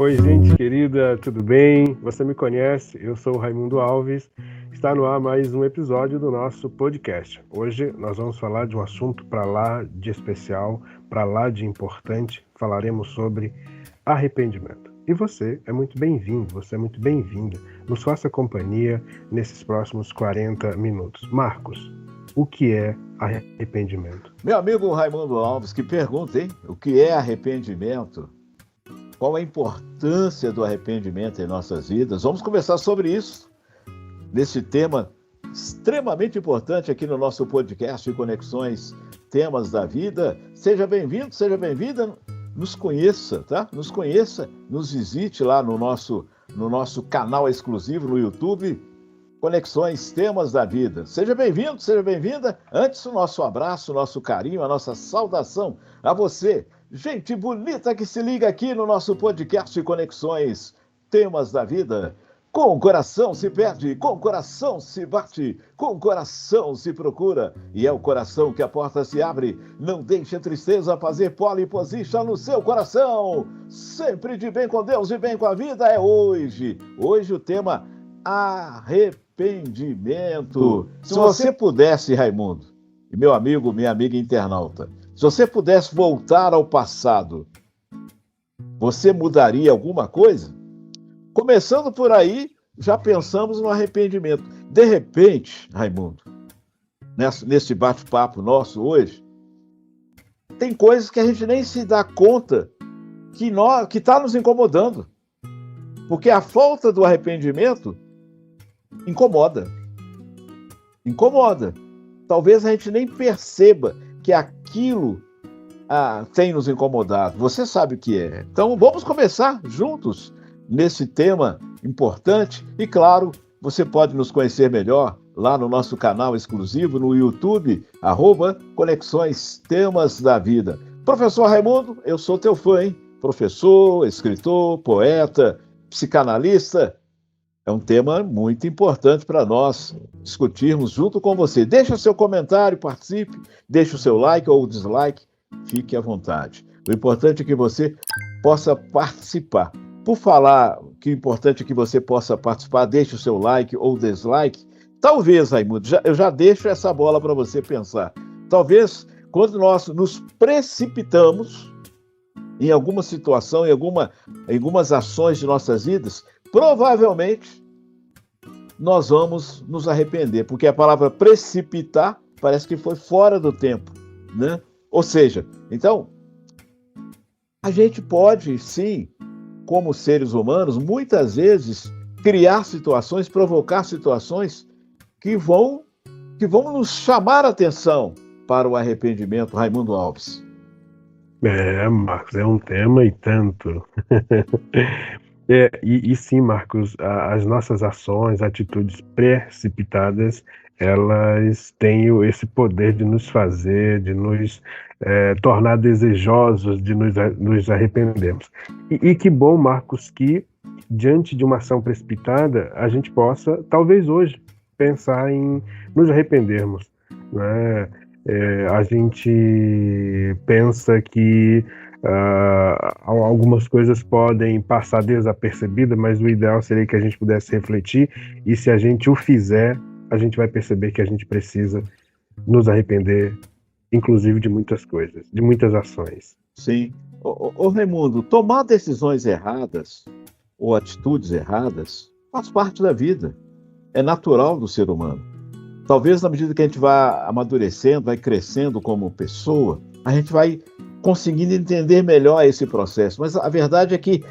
Oi, gente querida, tudo bem? Você me conhece? Eu sou o Raimundo Alves. Está no ar mais um episódio do nosso podcast. Hoje nós vamos falar de um assunto para lá de especial, para lá de importante. Falaremos sobre arrependimento. E você é muito bem-vindo, você é muito bem-vinda. Nos faça companhia nesses próximos 40 minutos. Marcos, o que é arrependimento? Meu amigo Raimundo Alves, que pergunta, hein? O que é arrependimento? Qual a importância do arrependimento em nossas vidas? Vamos conversar sobre isso, nesse tema extremamente importante aqui no nosso podcast de Conexões Temas da Vida. Seja bem-vindo, seja bem-vinda, nos conheça, tá? Nos conheça, nos visite lá no nosso canal exclusivo no YouTube, Conexões Temas da Vida. Seja bem-vindo, seja bem-vinda. Antes, o nosso abraço, o nosso carinho, a nossa saudação a você, gente bonita que se liga aqui no nosso podcast Conexões Temas da Vida. Com o coração se perde, com o coração se bate, com o coração se procura. E é o coração que a porta se abre. Não deixe a tristeza fazer pole position no seu coração. Sempre de bem com Deus e bem com a vida é hoje. Hoje o tema arrependimento. Se você pudesse, Raimundo, e meu amigo, minha amiga internauta, se você pudesse voltar ao passado, você mudaria alguma coisa? Começando por aí, já pensamos no arrependimento. De repente, Raimundo, nesse bate-papo nosso hoje, tem coisas que a gente nem se dá conta que está nos incomodando. Porque a falta do arrependimento incomoda. Incomoda. Talvez a gente nem perceba que aquilo tem nos incomodado. Você sabe o que é. Então, vamos começar juntos nesse tema importante. E, claro, você pode nos conhecer melhor lá no nosso canal exclusivo no YouTube, @Conexões Temas da Vida. Professor Raimundo, eu sou teu fã, hein? Professor, escritor, poeta, psicanalista. É um tema muito importante para nós discutirmos junto com você. Deixa seu comentário, participe, deixa o seu like ou dislike, fique à vontade. O importante é que você possa participar. Por falar que o importante é que você possa participar, deixe o seu like ou dislike. Talvez, Raimundo, eu já deixo essa bola para você pensar. Talvez, quando nós nos precipitamos em alguma situação, em algumas ações de nossas vidas, provavelmente nós vamos nos arrepender, porque a palavra precipitar parece que foi fora do tempo, né? Ou seja, então, a gente pode, sim, como seres humanos, muitas vezes criar situações, provocar situações que vão nos chamar a atenção para o arrependimento, Raimundo Alves. Marcos, é um tema e tanto. E sim, Marcos, as nossas ações, atitudes precipitadas, elas têm esse poder de nos fazer, de nos tornar desejosos, de nos arrependermos. E que bom, Marcos, que diante de uma ação precipitada, a gente possa, talvez hoje, pensar em nos arrependermos, né? A gente pensa que algumas coisas podem passar desapercebidas, mas o ideal seria que a gente pudesse refletir, e se a gente o fizer, a gente vai perceber que a gente precisa nos arrepender, inclusive de muitas coisas, de muitas ações. Sim. Ô Raimundo, tomar decisões erradas ou atitudes erradas faz parte da vida, é natural do ser humano. Talvez na medida que a gente vai amadurecendo, vai crescendo como pessoa, a gente vai conseguindo entender melhor esse processo. Mas a verdade é que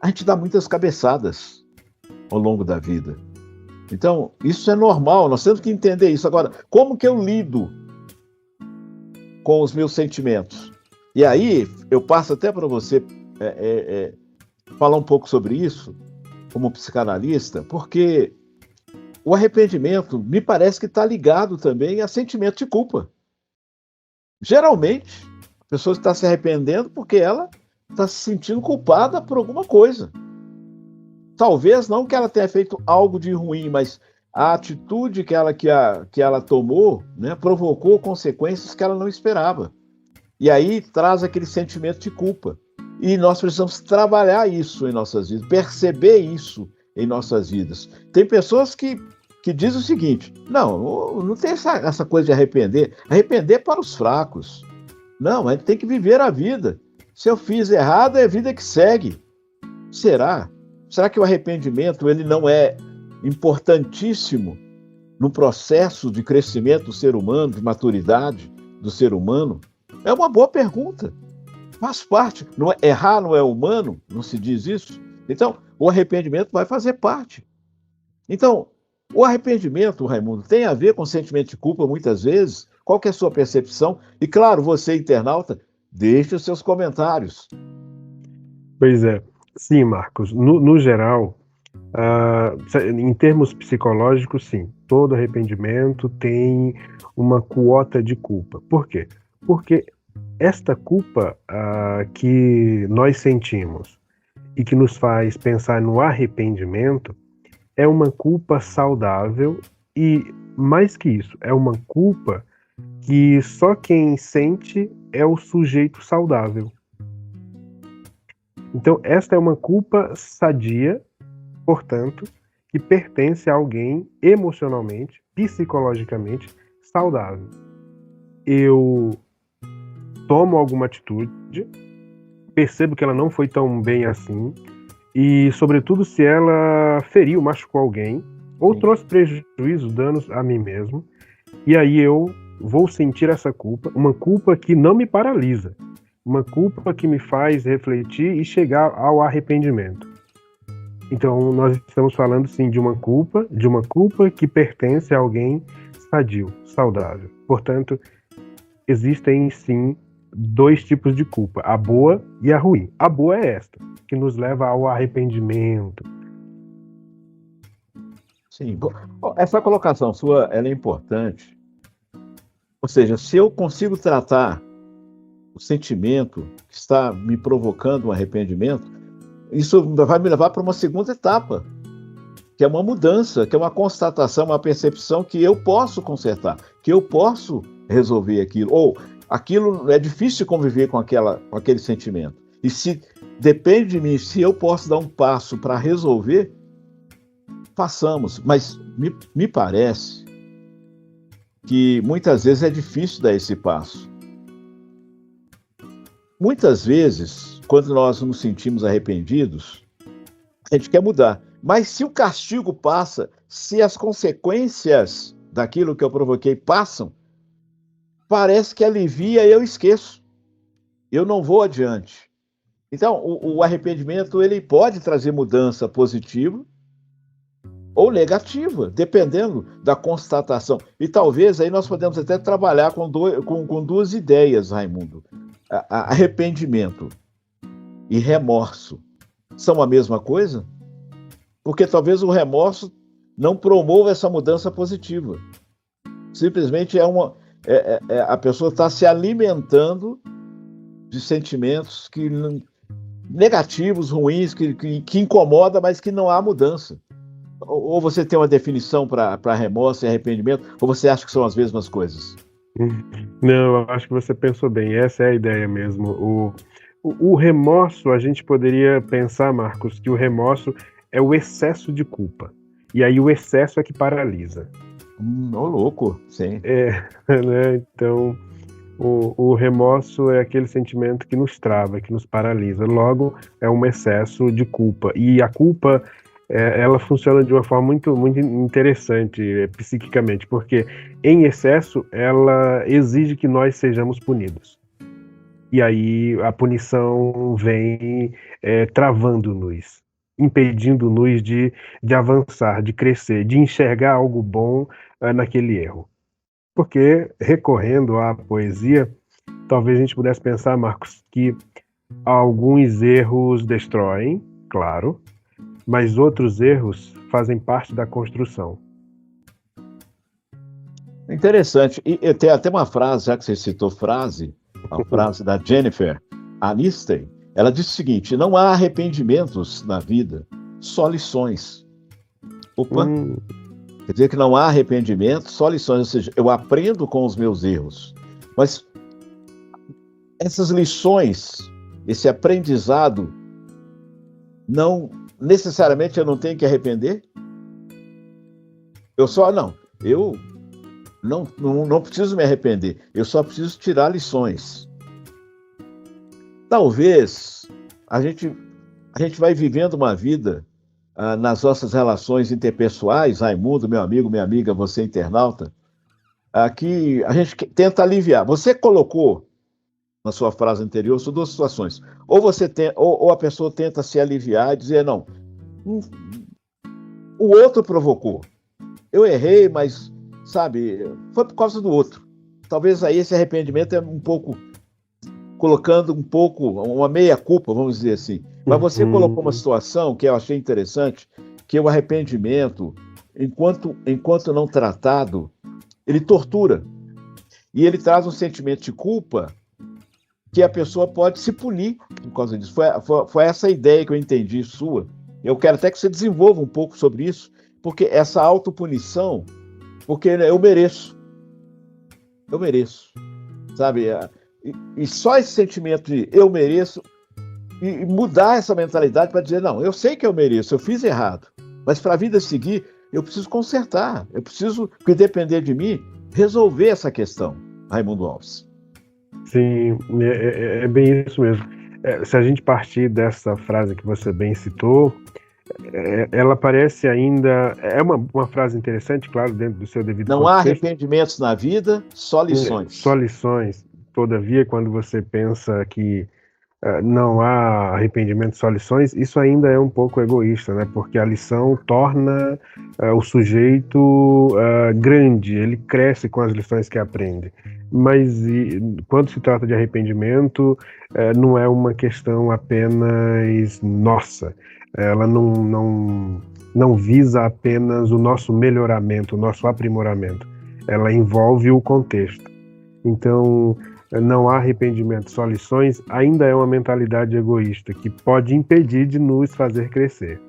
a gente dá muitas cabeçadas ao longo da vida. Então, isso é normal, nós temos que entender isso. Agora, como que eu lido com os meus sentimentos? E aí, eu passo até para você falar um pouco sobre isso, como psicanalista, porque o arrependimento me parece que está ligado também a sentimento de culpa. Geralmente, a pessoa está se arrependendo porque ela está se sentindo culpada por alguma coisa. Talvez não que ela tenha feito algo de ruim, mas a atitude que ela tomou, né, provocou consequências que ela não esperava. E aí traz aquele sentimento de culpa. E nós precisamos trabalhar isso em nossas vidas, perceber isso em nossas vidas. Tem pessoas que dizem o seguinte: não tem essa coisa de arrepender. Arrepender para os fracos. Não, a gente tem que viver a vida. Se eu fiz errado, é a vida que segue. Será? Será que o arrependimento ele não é importantíssimo no processo de crescimento do ser humano, de maturidade do ser humano? É uma boa pergunta. Faz parte. Errar não é humano? Não se diz isso? Então, o arrependimento vai fazer parte. Então, o arrependimento, Raimundo, tem a ver com sentimento de culpa muitas vezes? Qual que é a sua percepção? E claro, você, internauta, deixe os seus comentários. Pois é. Sim, Marcos. No geral, em termos psicológicos, sim. Todo arrependimento tem uma quota de culpa. Por quê? Porque esta culpa que nós sentimos e que nos faz pensar no arrependimento é uma culpa saudável e, mais que isso, é uma culpa que só quem sente é o sujeito saudável. Então, esta é uma culpa sadia, portanto, que pertence a alguém emocionalmente, psicologicamente saudável. Eu tomo alguma atitude, percebo que ela não foi tão bem assim, e, sobretudo, se ela feriu, machucou alguém, ou trouxe prejuízos, danos a mim mesmo, e aí eu vou sentir essa culpa, uma culpa que não me paralisa, uma culpa que me faz refletir e chegar ao arrependimento. Então, nós estamos falando, sim, de uma culpa que pertence a alguém sadio, saudável. Portanto, existem, sim, dois tipos de culpa, a boa e a ruim. A boa é esta, que nos leva ao arrependimento. Sim. Essa colocação sua, ela é importante. Ou seja, se eu consigo tratar o sentimento que está me provocando um arrependimento, isso vai me levar para uma segunda etapa, que é uma mudança, que é uma constatação, uma percepção que eu posso consertar, que eu posso resolver aquilo, ou aquilo é difícil conviver com aquele sentimento. E se depende de mim, se eu posso dar um passo para resolver, façamos. Mas me parece que muitas vezes é difícil dar esse passo. Muitas vezes, quando nós nos sentimos arrependidos, a gente quer mudar. Mas se o castigo passa, se as consequências daquilo que eu provoquei passam, parece que alivia e eu esqueço. Eu não vou adiante. Então, o arrependimento ele pode trazer mudança positiva ou negativa, dependendo da constatação. E talvez aí nós podemos até trabalhar com duas ideias, Raimundo. Arrependimento e remorso são a mesma coisa? Porque talvez o remorso não promova essa mudança positiva. Simplesmente a pessoa está se alimentando de sentimentos negativos, ruins, que incomoda, mas que não há mudança. Ou você tem uma definição para remorso e arrependimento, ou você acha que são as mesmas coisas? Não, eu acho que você pensou bem, essa é a ideia mesmo. O remorso, a gente poderia pensar, Marcos, que o remorso é o excesso de culpa. E aí o excesso é que paralisa. Ô louco, sim. Né? Então, o remorso é aquele sentimento que nos trava, que nos paralisa. Logo, é um excesso de culpa. E a culpa, ela funciona de uma forma muito, muito interessante psiquicamente, porque em excesso, ela exige que nós sejamos punidos. E aí a punição vem travando-nos, impedindo-nos de avançar, de crescer, de enxergar algo bom naquele erro. Porque, recorrendo à poesia, talvez a gente pudesse pensar, Marcos, que alguns erros destroem, claro, mas outros erros fazem parte da construção. Interessante. E tem até uma frase, já que você citou frase, a frase da Jennifer Aniston, ela diz o seguinte: não há arrependimentos na vida, só lições. Opa! Quer dizer que não há arrependimento, só lições, ou seja, eu aprendo com os meus erros. Mas essas lições, esse aprendizado, não necessariamente eu não tenho que arrepender? Eu não preciso me arrepender, eu só preciso tirar lições. Talvez a gente vai vivendo uma vida nas nossas relações interpessoais, Raimundo, meu amigo, minha amiga, você internauta, que a gente tenta aliviar. Você colocou na sua frase anterior, são duas situações. Ou a pessoa tenta se aliviar e dizer, não, o outro provocou. Eu errei, mas, sabe, foi por causa do outro. Talvez aí esse arrependimento é um pouco, colocando um pouco, uma meia-culpa, vamos dizer assim. Mas você colocou uma situação que eu achei interessante, que o arrependimento, enquanto não tratado, ele tortura. E ele traz um sentimento de culpa que a pessoa pode se punir por causa disso. Foi essa ideia que eu entendi sua. Eu quero até que você desenvolva um pouco sobre isso, porque essa autopunição, porque eu mereço, sabe? E só esse sentimento de eu mereço, e mudar essa mentalidade para dizer, não, eu sei que eu mereço, eu fiz errado, mas para a vida seguir, eu preciso consertar, eu preciso, que depender de mim, resolver essa questão, Raimundo Alves. Sim, é bem isso mesmo. Se a gente partir dessa frase que você bem citou, ela parece ainda... É uma frase interessante, claro, dentro do seu devido Não contexto. há arrependimentos na vida, só lições. Só lições. Todavia, quando você pensa que não há arrependimento, só lições, isso ainda é um pouco egoísta, né? Porque a lição torna o sujeito grande, ele cresce com as lições que aprende. Mas quando se trata de arrependimento, não é uma questão apenas nossa. Ela não visa apenas o nosso melhoramento, o nosso aprimoramento. Ela envolve o contexto. Então, não há arrependimento, só lições, ainda é uma mentalidade egoísta que pode impedir de nos fazer crescer.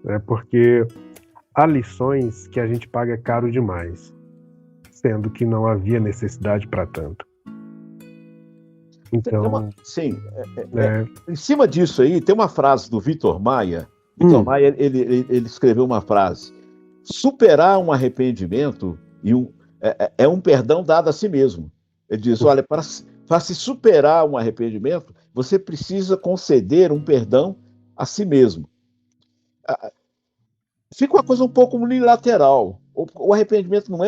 Né? Porque há lições que a gente paga caro demais, sendo que não havia necessidade para tanto. Então, sim, em cima disso aí, tem uma frase do Vitor Maia. Vitor Maia, ele escreveu uma frase: superar um arrependimento é um perdão dado a si mesmo. Ele diz, olha, para se superar um arrependimento, você precisa conceder um perdão a si mesmo. Fica uma coisa um pouco unilateral. O arrependimento não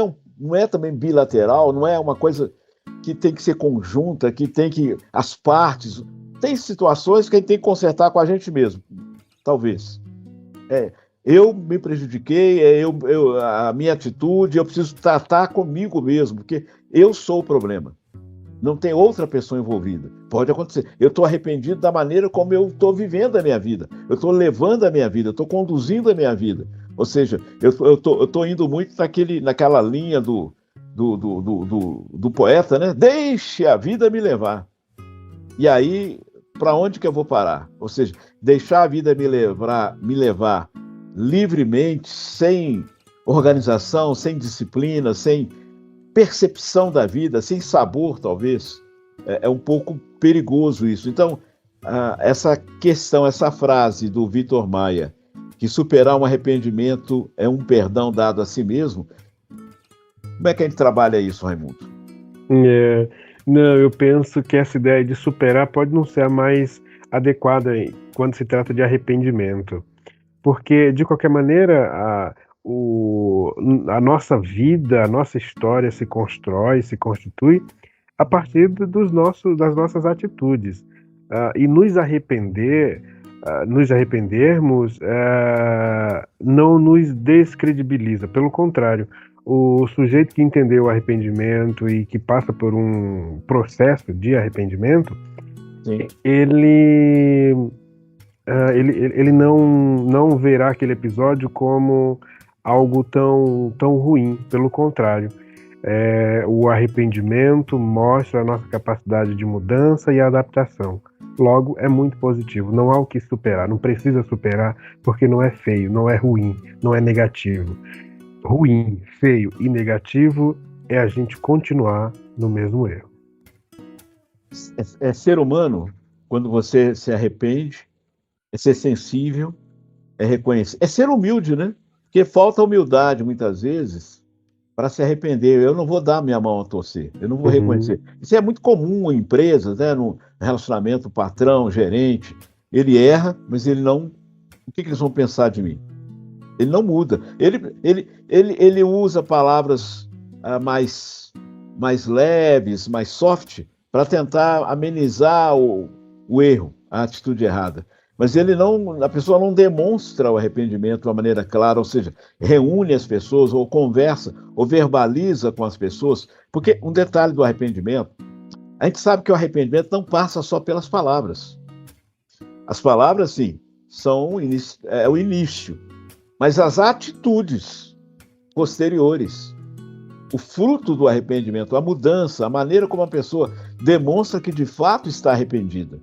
é também bilateral, não é uma coisa que tem que ser conjunta, que tem que... As partes... Tem situações que a gente tem que consertar com a gente mesmo, talvez. Eu me prejudiquei, a minha atitude, eu preciso tratar comigo mesmo, porque eu sou o problema. Não tem outra pessoa envolvida. Pode acontecer. Eu estou arrependido da maneira como eu estou vivendo a minha vida. Eu estou levando a minha vida, eu estou conduzindo a minha vida. Ou seja, eu estou indo muito naquela linha do poeta, né? Deixe a vida me levar. E aí, para onde que eu vou parar? Ou seja, deixar a vida me levar livremente, sem organização, sem disciplina, sem percepção da vida, sem sabor, talvez, é um pouco perigoso isso. Então, essa questão, essa frase do Vitor Maia, que superar um arrependimento é um perdão dado a si mesmo, como é que a gente trabalha isso, Raimundo? Não, eu penso que essa ideia de superar pode não ser a mais adequada quando se trata de arrependimento. Porque, de qualquer maneira, a nossa vida, a nossa história se constrói, se constitui a partir das nossas atitudes. E nos arrependermos não nos descredibiliza. Pelo contrário, o sujeito que entendeu o arrependimento e que passa por um processo de arrependimento, Sim. Ele não verá aquele episódio como algo tão ruim. Pelo contrário, o arrependimento mostra a nossa capacidade de mudança e adaptação. Logo, é muito positivo. Não há o que superar, não precisa superar, porque não é feio, não é ruim, não é negativo. Ruim, feio e negativo é a gente continuar no mesmo erro. Ser humano, quando você se arrepende, é ser sensível, é reconhecer, é ser humilde, né? Porque falta humildade muitas vezes para se arrepender. Eu não vou dar minha mão a torcer, eu não vou Uhum. reconhecer. Isso é muito comum em empresas, né? No relacionamento patrão, gerente. Ele erra, mas ele não. O que eles vão pensar de mim? Ele não muda. Ele usa palavras mais leves, mais soft, para tentar amenizar o erro, a atitude errada. Mas ele não, a pessoa não demonstra o arrependimento de uma maneira clara, ou seja, reúne as pessoas, ou conversa, ou verbaliza com as pessoas. Porque um detalhe do arrependimento, a gente sabe que o arrependimento não passa só pelas palavras. As palavras, sim, são o início, mas as atitudes posteriores, o fruto do arrependimento, a mudança, a maneira como a pessoa demonstra que de fato está arrependida.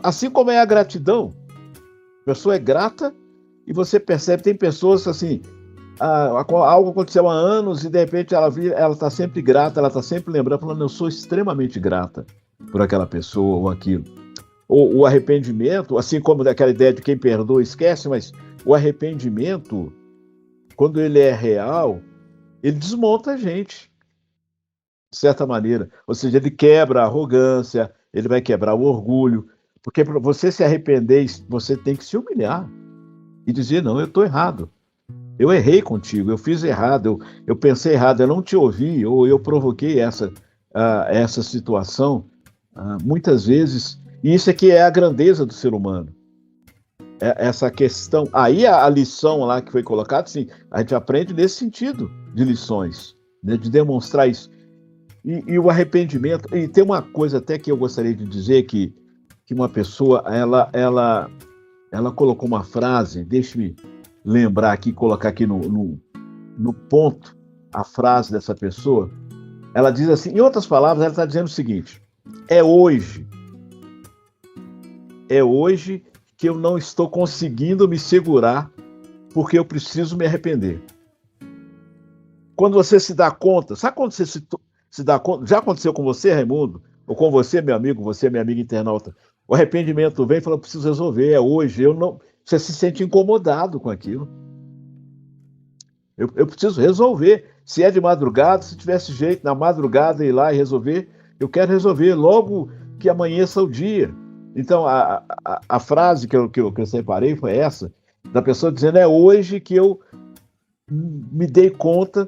Assim como é a gratidão. A pessoa é grata e você percebe, tem pessoas assim, algo aconteceu há anos e de repente ela está sempre grata, ela está sempre lembrando, falando, eu sou extremamente grata por aquela pessoa ou aquilo. O arrependimento, assim como daquela ideia de quem perdoa esquece, mas o arrependimento, quando ele é real, ele desmonta a gente, de certa maneira. Ou seja, ele quebra a arrogância, ele vai quebrar o orgulho, porque para você se arrepender, você tem que se humilhar e dizer, não, eu estou errado. Eu errei contigo, eu fiz errado, eu pensei errado, eu não te ouvi, ou eu provoquei essa situação, muitas vezes. E isso é que é a grandeza do ser humano. Essa questão. Aí a lição lá que foi colocada, sim, a gente aprende nesse sentido de lições, né, de demonstrar isso. E o arrependimento. E tem uma coisa até que eu gostaria de dizer que uma pessoa, ela colocou uma frase, deixe-me lembrar aqui, colocar aqui no ponto a frase dessa pessoa. Ela diz assim, em outras palavras, ela está dizendo o seguinte: é hoje que eu não estou conseguindo me segurar porque eu preciso me arrepender. Quando você se dá conta, sabe quando você se dá conta? Já aconteceu com você, Raimundo? Ou com você, meu amigo, você, minha amiga internauta? O arrependimento vem e fala, preciso resolver, é hoje. Eu não. Você se sente incomodado com aquilo. Eu preciso resolver. Se é de madrugada, se tivesse jeito, na madrugada ir lá e resolver, eu quero resolver logo que amanheça o dia. Então, a frase que eu separei foi essa, da pessoa dizendo, é hoje que eu me dei conta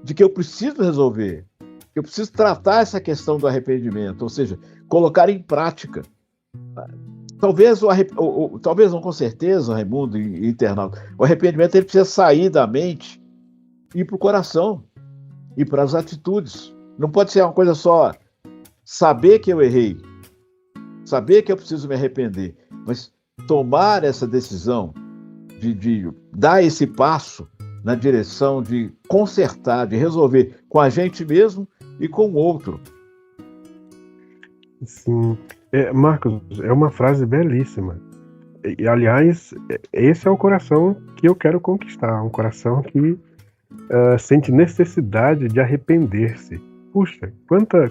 de que eu preciso resolver, que eu preciso tratar essa questão do arrependimento, ou seja, colocar em prática. Talvez, talvez não com certeza, Raimundo e internauta, o arrependimento ele precisa sair da mente e ir para o coração, ir para as atitudes. Não pode ser uma coisa só saber que eu errei, saber que eu preciso me arrepender, mas tomar essa decisão de dar esse passo na direção de consertar, de resolver com a gente mesmo e com o outro. Sim. Marcos, é uma frase belíssima. E, aliás, esse é o coração que eu quero conquistar, um coração que sente necessidade de arrepender-se. Puxa,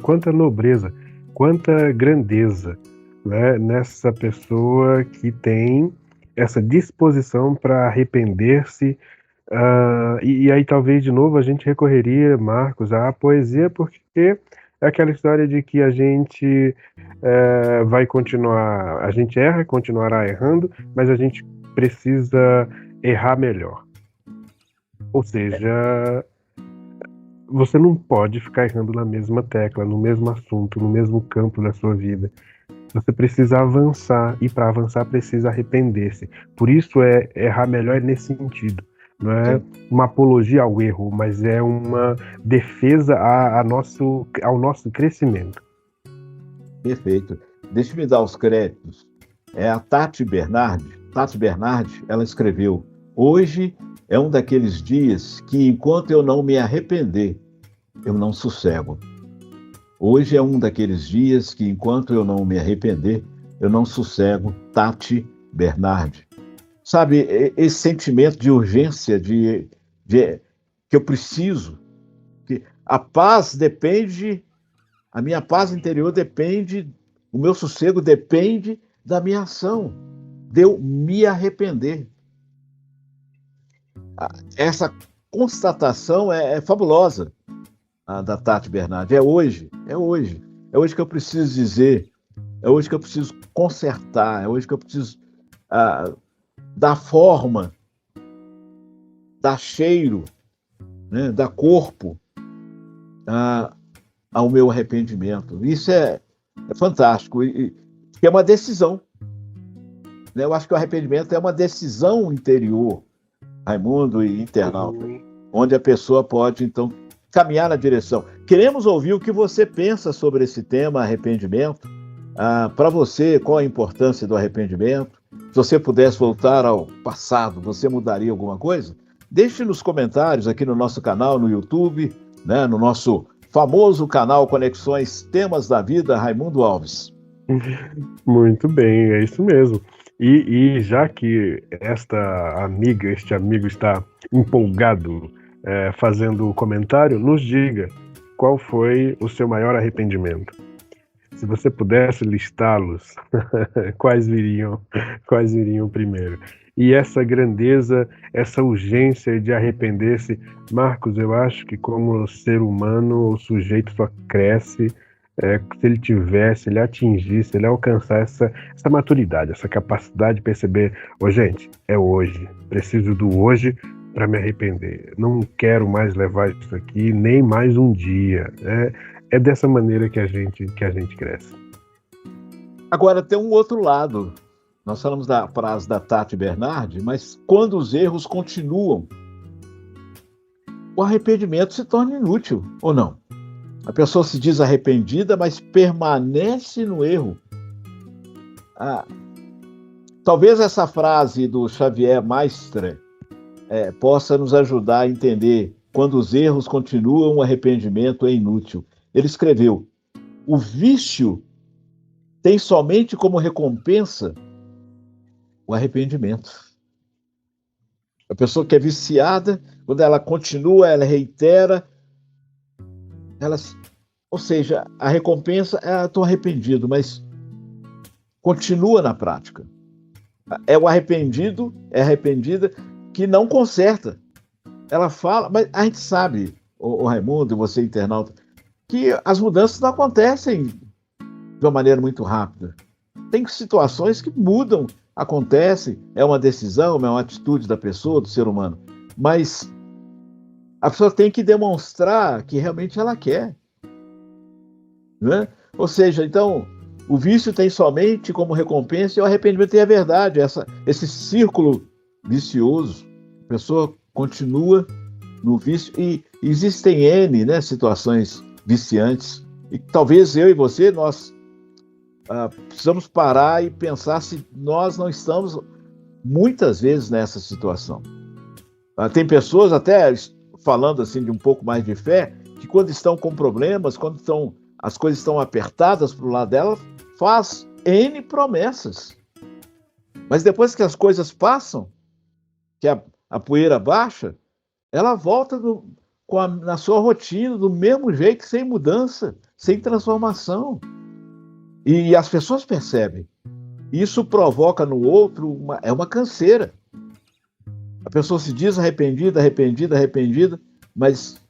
quanta nobreza, quanta grandeza, né, nessa pessoa que tem essa disposição para arrepender-se. E aí talvez de novo a gente recorreria, Marcos, à poesia, porque é aquela história de que a gente vai continuar, a gente erra, continuará errando, mas a gente precisa errar melhor. Ou seja, você não pode ficar errando na mesma tecla, no mesmo assunto, no mesmo campo da sua vida. Você precisa avançar, e para avançar precisa arrepender-se. Por isso errar melhor nesse sentido. Não é uma apologia ao erro, mas é uma defesa ao nosso crescimento. Perfeito. Deixa-me dar os créditos. É a Tati Bernardi. Tati Bernardi, ela escreveu: hoje é um daqueles dias que, enquanto eu não me arrepender, eu não sossego. Hoje é um daqueles dias que, enquanto eu não me arrepender, eu não sossego. Tati Bernardi. Sabe, esse sentimento de urgência, que eu preciso, que a paz depende, a minha paz interior depende O meu sossego depende da minha ação, de eu me arrepender. Essa constatação é fabulosa, a da Tati Bernardi. É hoje, é hoje. É hoje que eu preciso dizer, é hoje que eu preciso consertar, é hoje que eu preciso dar forma, dar cheiro, né, dar corpo ao meu arrependimento. Isso é fantástico, e é uma decisão. Né? Eu acho que o arrependimento é uma decisão interior, Raimundo e internauta, onde a pessoa pode, então, caminhar na direção. Queremos ouvir o que você pensa sobre esse tema, arrependimento. Para você, qual a importância do arrependimento? Se você pudesse voltar ao passado, você mudaria alguma coisa? Deixe nos comentários aqui no nosso canal, no YouTube, né, no nosso famoso canal Conexões Temas da Vida, Raimundo Alves. Muito bem, é isso mesmo. E já que este amigo está empolgado fazendo o comentário, nos diga qual foi o seu maior arrependimento. Se você pudesse listá-los, quais viriam primeiro? E essa grandeza, essa urgência de arrepender-se, Marcos, eu acho que como ser humano, o sujeito só cresce se ele atingisse, se ele alcançar essa maturidade, essa capacidade de perceber, gente, é hoje, preciso do hoje para me arrepender, não quero mais levar isso aqui, nem mais um dia, é dessa maneira que a gente cresce. Agora tem um outro lado, nós falamos da frase da Tati Bernardi, mas quando os erros continuam, o arrependimento se torna inútil, ou não? A pessoa se diz arrependida, mas permanece no erro. Talvez essa frase do Xavier Maistre possa nos ajudar a entender quando os erros continuam, o arrependimento é inútil. Ele escreveu: o vício tem somente como recompensa o arrependimento. A pessoa que é viciada, quando ela continua, ela reitera, ou seja, a recompensa é: estou arrependido, mas continua na prática. É o arrependido, é arrependida que não conserta. Ela fala, mas a gente sabe, o Raimundo e você internauta, que as mudanças não acontecem de uma maneira muito rápida. Tem situações que mudam, acontecem, é uma decisão, é uma atitude da pessoa, do ser humano, mas a pessoa tem que demonstrar que realmente ela quer. Né? Ou seja, então, o vício tem somente como recompensa e o arrependimento tem a verdade, esse círculo vicioso. A pessoa continua no vício e existem N, né, situações viciantes e talvez eu e você, nós precisamos parar e pensar se nós não estamos muitas vezes nessa situação. Tem pessoas até falando assim de um pouco mais de fé, que quando estão com problemas, quando as coisas estão apertadas para o lado dela, faz N promessas. Mas depois que as coisas passam, que a poeira baixa, ela volta na sua rotina, do mesmo jeito, sem mudança, sem transformação. E as pessoas percebem. Isso provoca no outro uma canseira. A pessoa se diz arrependida, mas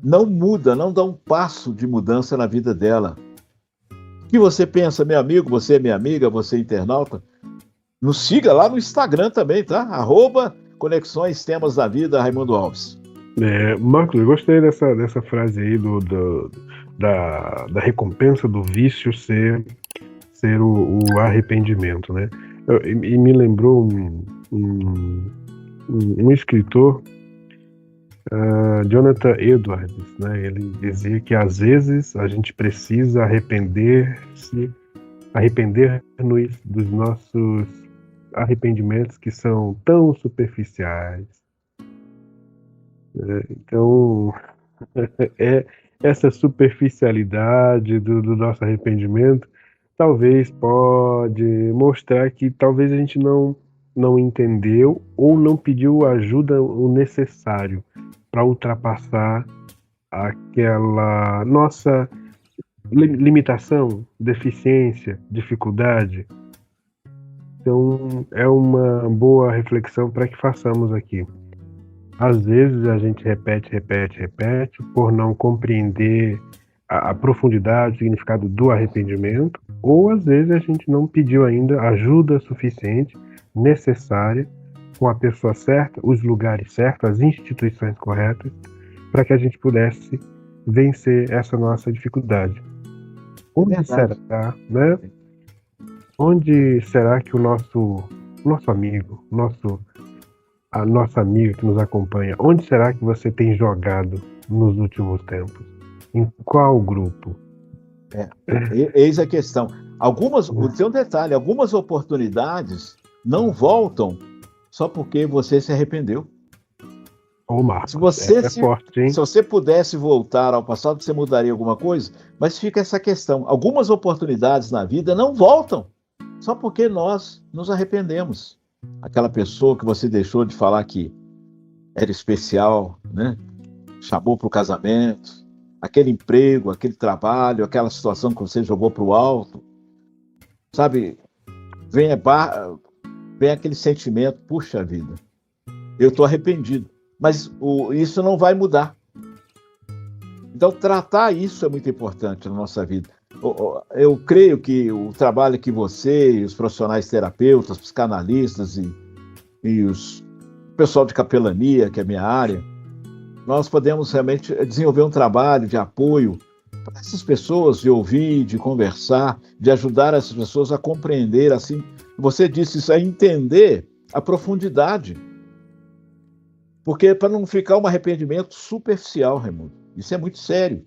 não muda, não dá um passo de mudança na vida dela. O que você pensa, meu amigo, você é minha amiga, você é internauta? Nos siga lá no Instagram também, tá? @Conexões Temas da Vida, Raimundo Alves. Marcos, eu gostei dessa frase aí da recompensa do vício ser o arrependimento, né? E me lembrou um escritor, Jonathan Edwards, né? Ele dizia que às vezes a gente precisa arrepender-nos dos nossos arrependimentos que são tão superficiais. Então, essa superficialidade do nosso arrependimento talvez pode mostrar que talvez a gente não entendeu ou não pediu ajuda o necessário para ultrapassar aquela nossa limitação, deficiência, dificuldade. Então, é uma boa reflexão para que façamos aqui. Às vezes a gente repete por não compreender a profundidade, o significado do arrependimento, ou às vezes a gente não pediu ainda ajuda suficiente, necessária, com a pessoa certa, os lugares certos, as instituições corretas, para que a gente pudesse vencer essa nossa dificuldade. Onde será, né? Onde será que o nosso amigo, a nossa amiga que nos acompanha, onde será que você tem jogado nos últimos tempos? Em qual grupo? Eis a questão. Tem um detalhe, algumas oportunidades não voltam só porque você se arrependeu. Marcos, se você pudesse voltar ao passado, você mudaria alguma coisa? Mas fica essa questão. Algumas oportunidades na vida não voltam só porque nós nos arrependemos. Aquela pessoa que você deixou de falar que era especial, né? Chamou para o casamento, aquele emprego, aquele trabalho, aquela situação que você jogou para o alto, sabe? Vem aquele sentimento, puxa vida, eu estou arrependido, mas isso não vai mudar. Então, tratar isso é muito importante na nossa vida. Eu creio que o trabalho que você e os profissionais terapeutas, psicanalistas e o pessoal de capelania, que é a minha área, nós podemos realmente desenvolver um trabalho de apoio para essas pessoas, de ouvir, de conversar, de ajudar essas pessoas a compreender, assim, você disse isso, a entender a profundidade. Porque para não ficar um arrependimento superficial, Raimundo, isso é muito sério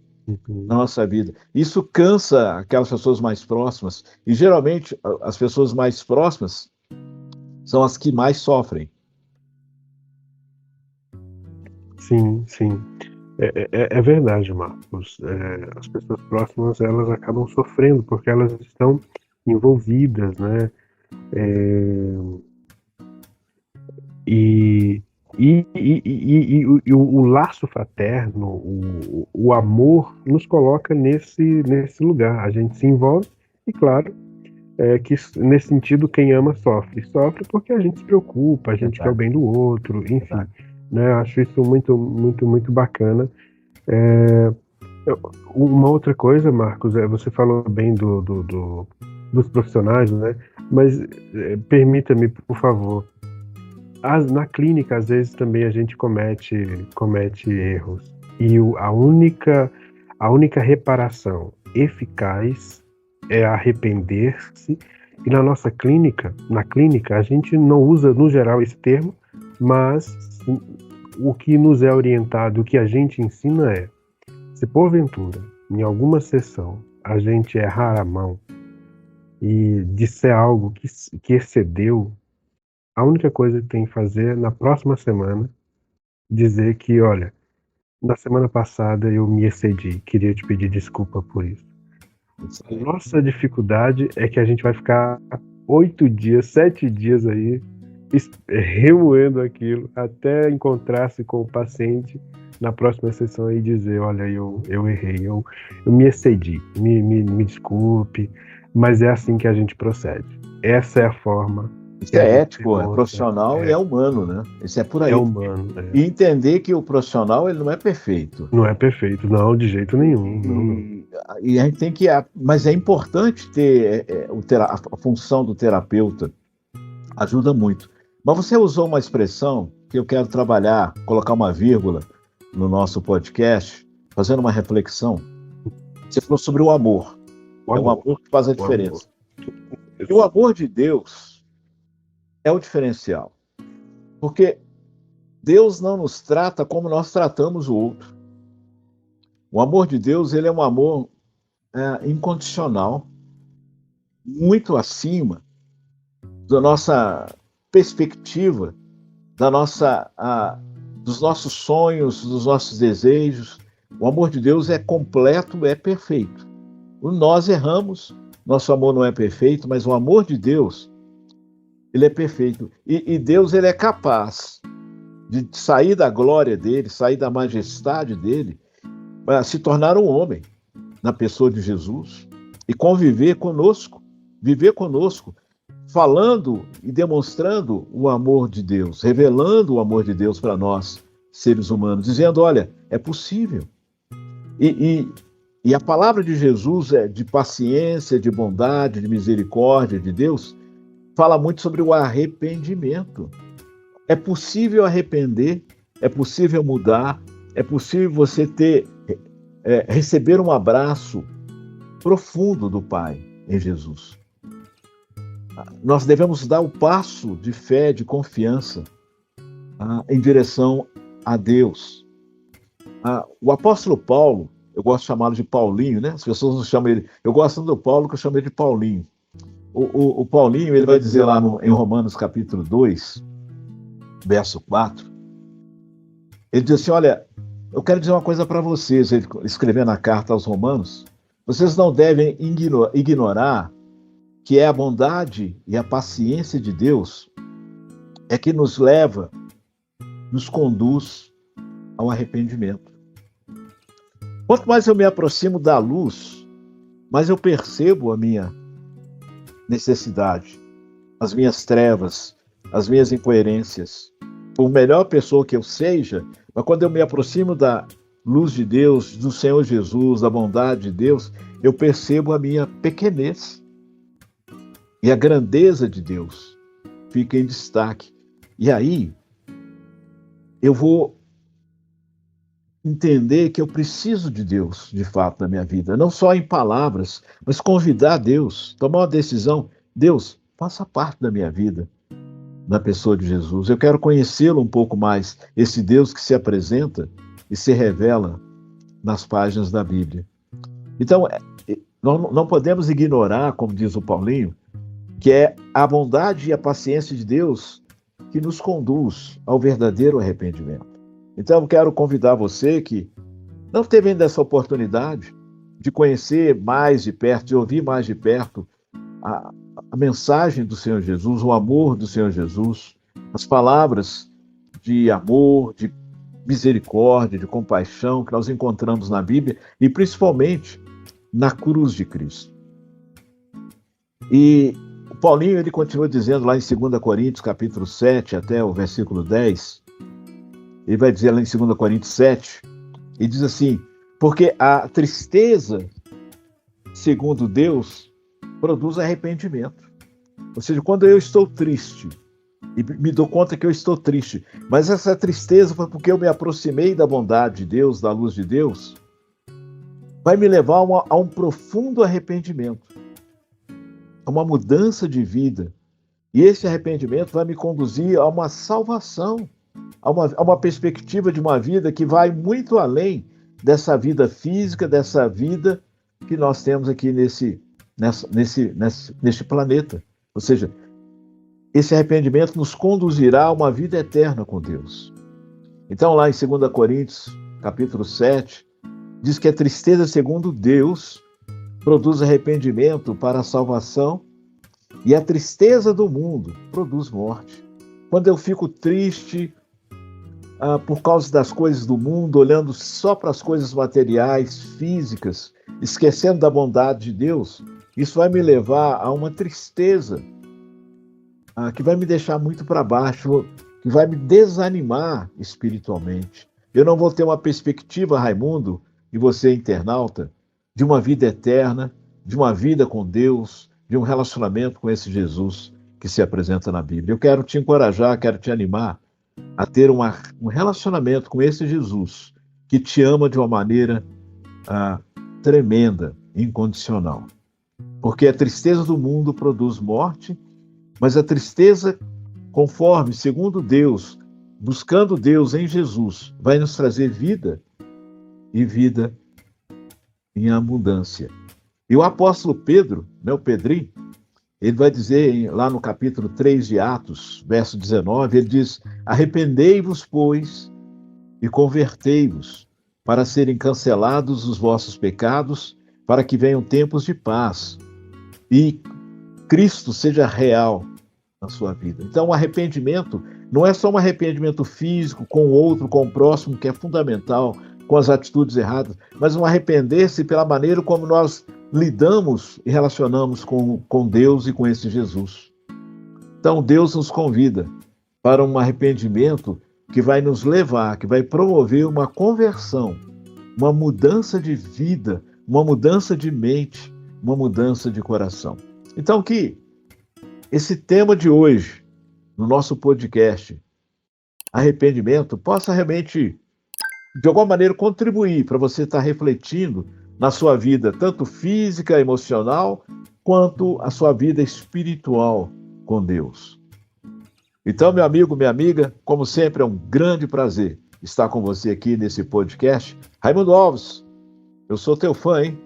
na nossa vida. Isso cansa aquelas pessoas mais próximas, e geralmente as pessoas mais próximas são as que mais sofrem. Sim. É verdade, Marcos. As pessoas próximas, elas acabam sofrendo porque elas estão envolvidas, né? E o laço fraterno, o amor, nos coloca nesse lugar. A gente se envolve e, claro, que nesse sentido quem ama sofre. Sofre porque a gente se preocupa, a gente quer o bem do outro, enfim. Né? Eu acho isso muito, muito, muito bacana. Uma outra coisa, Marcos, você falou bem dos profissionais, né? Mas permita-me, por favor. Na clínica, às vezes, também a gente comete erros. E a única reparação eficaz é arrepender-se. E na nossa clínica, a gente não usa, no geral, esse termo, mas o que nos é orientado, o que a gente ensina é: se porventura, em alguma sessão, a gente errar a mão e disser algo que excedeu, a única coisa que tem que fazer na próxima semana, dizer que, olha, na semana passada eu me excedi, queria te pedir desculpa por isso. A nossa dificuldade é que a gente vai ficar 8 dias, 7 dias aí, remoendo aquilo, até encontrar-se com o paciente na próxima sessão e dizer: olha, eu errei, eu me excedi, me desculpe, mas é assim que a gente procede. Essa é a forma. Isso é ético, é profissional e é humano, né? Isso é por aí. É humano. E entender que o profissional, ele não é perfeito. Não é perfeito, não, de jeito nenhum. E a gente tem que... Mas é importante ter a função do terapeuta. Ajuda muito. Mas você usou uma expressão que eu quero trabalhar, colocar uma vírgula no nosso podcast, fazendo uma reflexão. Você falou sobre o amor. É o amor que faz a diferença. E o amor de Deus é o diferencial. Porque Deus não nos trata como nós tratamos o outro. O amor de Deus, ele é um amor incondicional, muito acima da nossa perspectiva, dos nossos sonhos, dos nossos desejos. O amor de Deus é completo, é perfeito. Nós erramos, nosso amor não é perfeito, mas o amor de Deus, ele é perfeito. E Deus, ele é capaz de sair da glória dele, sair da majestade dele, para se tornar um homem. na pessoa de Jesus e conviver conosco, viver conosco, falando e demonstrando o amor de Deus, revelando o amor de Deus para nós, seres humanos, dizendo, olha, é possível. E a palavra de Jesus é de paciência, de bondade, de misericórdia de Deus, fala muito sobre o arrependimento. É possível arrepender, é possível mudar, é possível você receber um abraço profundo do Pai em Jesus. Nós devemos dar o passo de fé, de confiança em direção a Deus. O apóstolo Paulo, eu gosto de chamá-lo de Paulinho, né? As pessoas não chamam ele. Eu gosto do Paulo, que eu chamo ele de Paulinho. O Paulinho, ele vai dizer lá em Romanos capítulo 2, verso 4, ele diz assim, olha, eu quero dizer uma coisa para vocês, ele escrevendo a carta aos Romanos, vocês não devem ignorar que é a bondade e a paciência de Deus é que nos leva, nos conduz ao arrependimento. Quanto mais eu me aproximo da luz, mais eu percebo a minha necessidade, as minhas trevas, as minhas incoerências. Por melhor pessoa que eu seja, mas quando eu me aproximo da luz de Deus, do Senhor Jesus, da bondade de Deus, eu percebo a minha pequenez. E a grandeza de Deus fica em destaque. E aí, eu vou entender que eu preciso de Deus, de fato, na minha vida. Não só em palavras, mas convidar Deus, tomar uma decisão. Deus, faça parte da minha vida, na pessoa de Jesus. Eu quero conhecê-lo um pouco mais, esse Deus que se apresenta e se revela nas páginas da Bíblia. Então, nós não podemos ignorar, como diz o Paulinho, que é a bondade e a paciência de Deus que nos conduz ao verdadeiro arrependimento. Então, eu quero convidar você que não teve ainda essa oportunidade de conhecer mais de perto, de ouvir mais de perto a mensagem do Senhor Jesus, o amor do Senhor Jesus, as palavras de amor, de misericórdia, de compaixão que nós encontramos na Bíblia e principalmente na cruz de Cristo. E o Paulinho, ele continua dizendo lá em 2 Coríntios, capítulo 7, até o versículo 10, ele vai dizer lá em 2 Coríntios 7, e diz assim, porque a tristeza, segundo Deus, produz arrependimento. Ou seja, quando eu estou triste, e me dou conta que eu estou triste, mas essa tristeza foi porque eu me aproximei da bondade de Deus, da luz de Deus, vai me levar a um profundo arrependimento, a uma mudança de vida. E esse arrependimento vai me conduzir a uma salvação, a uma perspectiva de uma vida que vai muito além dessa vida física, dessa vida que nós temos aqui neste planeta. Ou seja, esse arrependimento nos conduzirá a uma vida eterna com Deus. Então, lá em 2 Coríntios, capítulo 7, diz que a tristeza, segundo Deus, produz arrependimento para a salvação e a tristeza do mundo produz morte. Quando eu fico triste por causa das coisas do mundo, olhando só para as coisas materiais, físicas, esquecendo da bondade de Deus, isso vai me levar a uma tristeza que vai me deixar muito para baixo, que vai me desanimar espiritualmente. Eu não vou ter uma perspectiva, Raimundo, e você, internauta, de uma vida eterna, de uma vida com Deus, de um relacionamento com esse Jesus que se apresenta na Bíblia. Eu quero te encorajar, quero te animar a ter um relacionamento com esse Jesus que te ama de uma maneira tremenda, incondicional. Porque a tristeza do mundo produz morte, mas a tristeza, conforme, segundo Deus, buscando Deus em Jesus, vai nos trazer vida e vida em abundância. E o apóstolo Pedro, o Pedrinho, ele vai dizer lá no capítulo 3 de Atos, verso 19, ele diz, arrependei-vos, pois, e convertei-vos, para serem cancelados os vossos pecados, para que venham tempos de paz, e Cristo seja real na sua vida. Então, o arrependimento não é só um arrependimento físico com o outro, com o próximo, que é fundamental, com as atitudes erradas, mas um arrepender-se pela maneira como nós lidamos e relacionamos com Deus e com esse Jesus. Então, Deus nos convida para um arrependimento que vai nos levar, que vai promover uma conversão, uma mudança de vida, uma mudança de mente, uma mudança de coração. Então, que esse tema de hoje, no nosso podcast, arrependimento, possa realmente, de alguma maneira, contribuir para você estar refletindo na sua vida, tanto física, emocional, quanto a sua vida espiritual com Deus. Então, meu amigo, minha amiga, como sempre, é um grande prazer estar com você aqui nesse podcast. Raimundo Alves, eu sou teu fã, hein?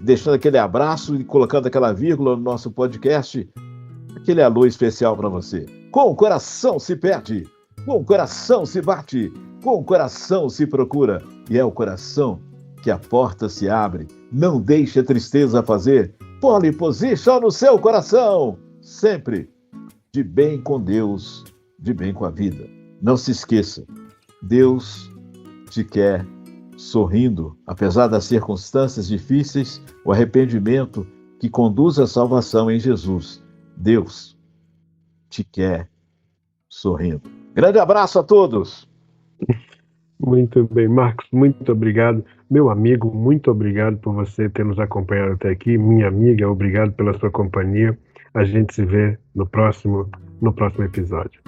Deixando aquele abraço e colocando aquela vírgula no nosso podcast, aquele alô especial para você. Com o coração se perde, com o coração se bate, com o coração se procura, e é o coração que a porta se abre. Não deixe a tristeza fazer pole position no seu coração, sempre de bem com Deus, de bem com a vida. Não se esqueça, Deus te quer sorrindo, apesar das circunstâncias difíceis, o arrependimento que conduz à salvação em Jesus. Deus te quer sorrindo. Grande abraço a todos! Muito bem, Marcos, muito obrigado. Meu amigo, muito obrigado por você ter nos acompanhado até aqui. Minha amiga, obrigado pela sua companhia. A gente se vê no próximo episódio.